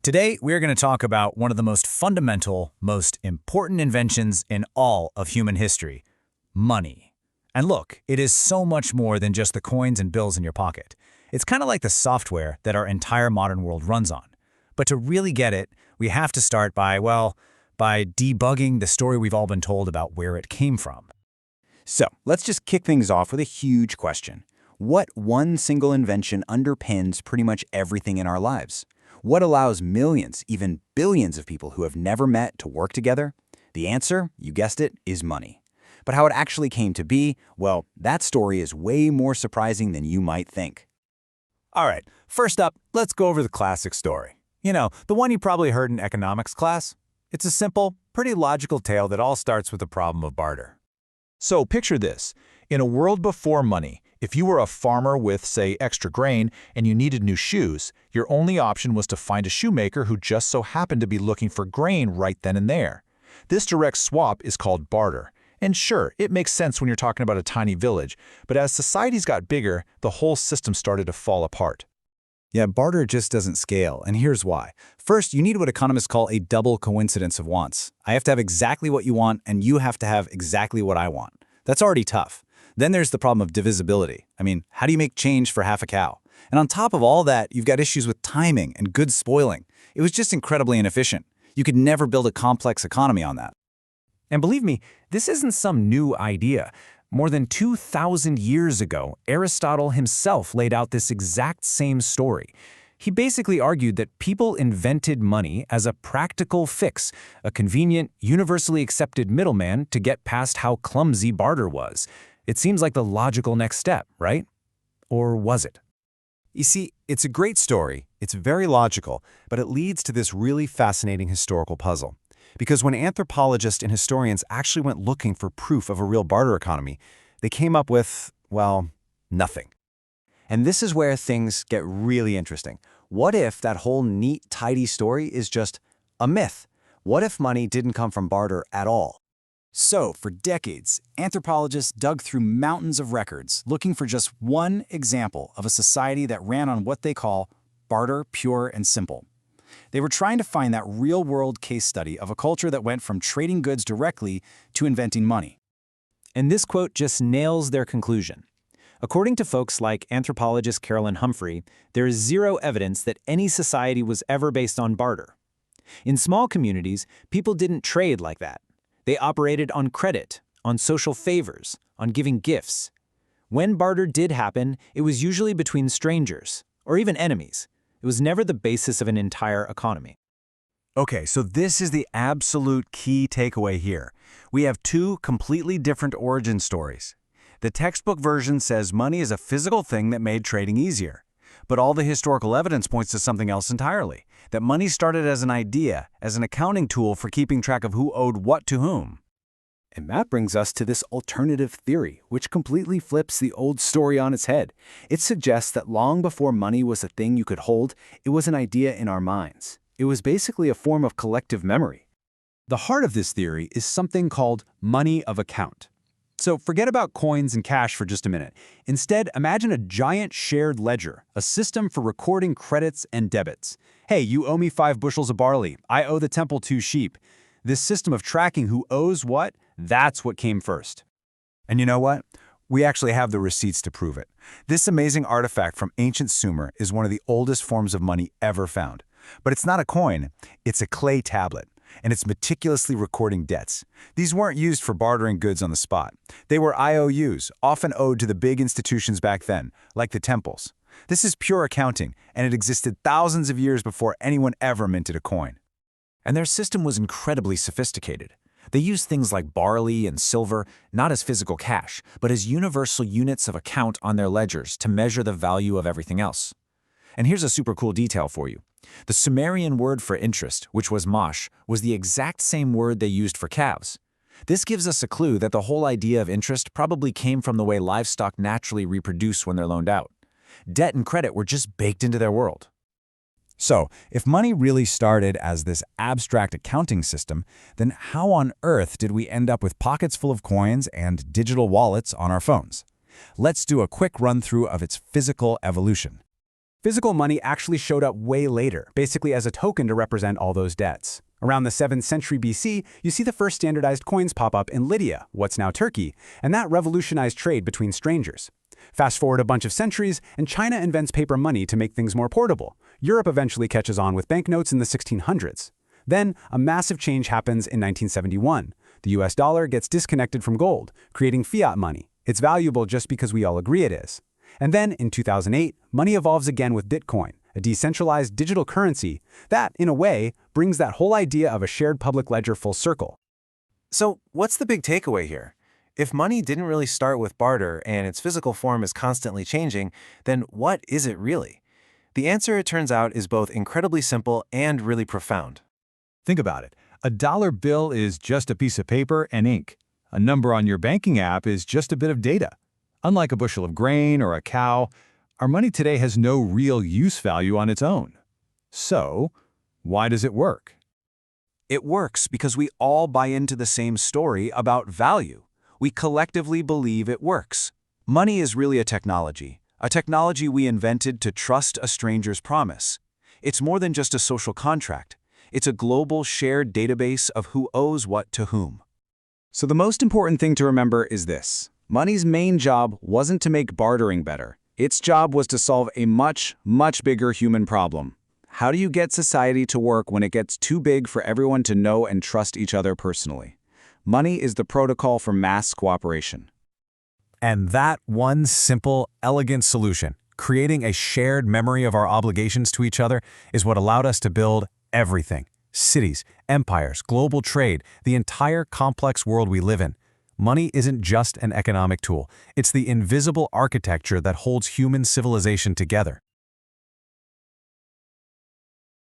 Today, we're going to talk about one of the most fundamental, most important inventions in all of human history, money. And look, it is so much more than just the coins and bills in your pocket. It's kind of like the software that our entire modern world runs on. But to really get it, we have to start by debugging the story we've all been told about where it came from. So let's just kick things off with a huge question. What one single invention underpins pretty much everything in our lives? What allows millions, even billions of people who have never met to work together? The answer, you guessed it, is money. But how it actually came to be, well, that story is way more surprising than you might think. All right, first up, let's go over the classic story. You know, the one you probably heard in economics class. It's a simple, pretty logical tale that all starts with the problem of barter. So picture this. In a world before money, if you were a farmer with, say, extra grain and you needed new shoes, your only option was to find a shoemaker who just so happened to be looking for grain right then and there. This direct swap is called barter. And sure, it makes sense when you're talking about a tiny village, but as societies got bigger, the whole system started to fall apart. Yeah, barter just doesn't scale, and here's why. First, you need what economists call a double coincidence of wants. I have to have exactly what you want, and you have to have exactly what I want. That's already tough. Then there's the problem of divisibility. I mean, how do you make change for half a cow? And on top of all that, you've got issues with timing and goods spoiling. It was just incredibly inefficient. You could never build a complex economy on that. And believe me, this isn't some new idea. More than 2,000 years ago, Aristotle himself laid out this exact same story. He basically argued that people invented money as a practical fix, a convenient, universally accepted middleman to get past how clumsy barter was. It seems like the logical next step, right? Or was it? You see, it's a great story, it's very logical, but it leads to this really fascinating historical puzzle. Because when anthropologists and historians actually went looking for proof of a real barter economy, they came up with, well, nothing. And this is where things get really interesting. What if that whole neat, tidy story is just a myth? What if money didn't come from barter at all? So, for decades, anthropologists dug through mountains of records looking for just one example of a society that ran on what they call barter, pure and simple. They were trying to find that real-world case study of a culture that went from trading goods directly to inventing money. And this quote just nails their conclusion. According to folks like anthropologist Carolyn Humphrey, there is zero evidence that any society was ever based on barter. In small communities, people didn't trade like that. They operated on credit, on social favors, on giving gifts. When barter did happen, it was usually between strangers, or even enemies. It was never the basis of an entire economy. Okay, so this is the absolute key takeaway here. We have two completely different origin stories. The textbook version says money is a physical thing that made trading easier. But all the historical evidence points to something else entirely, that money started as an idea, as an accounting tool for keeping track of who owed what to whom. And that brings us to this alternative theory, which completely flips the old story on its head. It suggests that long before money was a thing you could hold, it was an idea in our minds. It was basically a form of collective memory. The heart of this theory is something called money of account. So forget about coins and cash for just a minute. Instead, imagine a giant shared ledger, a system for recording credits and debits. Hey, you owe me 5 bushels of barley. I owe the temple 2 sheep. This system of tracking who owes what, that's what came first. And you know what? We actually have the receipts to prove it. This amazing artifact from ancient Sumer is one of the oldest forms of money ever found. But it's not a coin, it's a clay tablet. And it's meticulously recording debts. These weren't used for bartering goods on the spot. They were IOUs, often owed to the big institutions back then, like the temples. This is pure accounting, and it existed thousands of years before anyone ever minted a coin. And their system was incredibly sophisticated. They used things like barley and silver, not as physical cash, but as universal units of account on their ledgers to measure the value of everything else. And here's a super cool detail for you. The Sumerian word for interest, which was mash, was the exact same word they used for calves. This gives us a clue that the whole idea of interest probably came from the way livestock naturally reproduce when they're loaned out. Debt and credit were just baked into their world. So, if money really started as this abstract accounting system, then how on earth did we end up with pockets full of coins and digital wallets on our phones? Let's do a quick run-through of its physical evolution. Physical money actually showed up way later, basically as a token to represent all those debts. Around the 7th century BC, you see the first standardized coins pop up in Lydia, what's now Turkey, and that revolutionized trade between strangers. Fast forward a bunch of centuries, and China invents paper money to make things more portable. Europe eventually catches on with banknotes in the 1600s. Then, a massive change happens in 1971. The US dollar gets disconnected from gold, creating fiat money. It's valuable just because we all agree it is. And then, in 2008, money evolves again with Bitcoin, a decentralized digital currency that, in a way, brings that whole idea of a shared public ledger full circle. So, what's the big takeaway here? If money didn't really start with barter and its physical form is constantly changing, then what is it really? The answer, it turns out, is both incredibly simple and really profound. Think about it. A dollar bill is just a piece of paper and ink. A number on your banking app is just a bit of data. Unlike a bushel of grain or a cow, our money today has no real use value on its own. So, why does it work? It works because we all buy into the same story about value. We collectively believe it works. Money is really a technology we invented to trust a stranger's promise. It's more than just a social contract. It's a global shared database of who owes what to whom. So the most important thing to remember is this. Money's main job wasn't to make bartering better. Its job was to solve a much, much bigger human problem. How do you get society to work when it gets too big for everyone to know and trust each other personally? Money is the protocol for mass cooperation. And that one simple, elegant solution, creating a shared memory of our obligations to each other, is what allowed us to build everything. Cities, empires, global trade, the entire complex world we live in. Money isn't just an economic tool. It's the invisible architecture that holds human civilization together.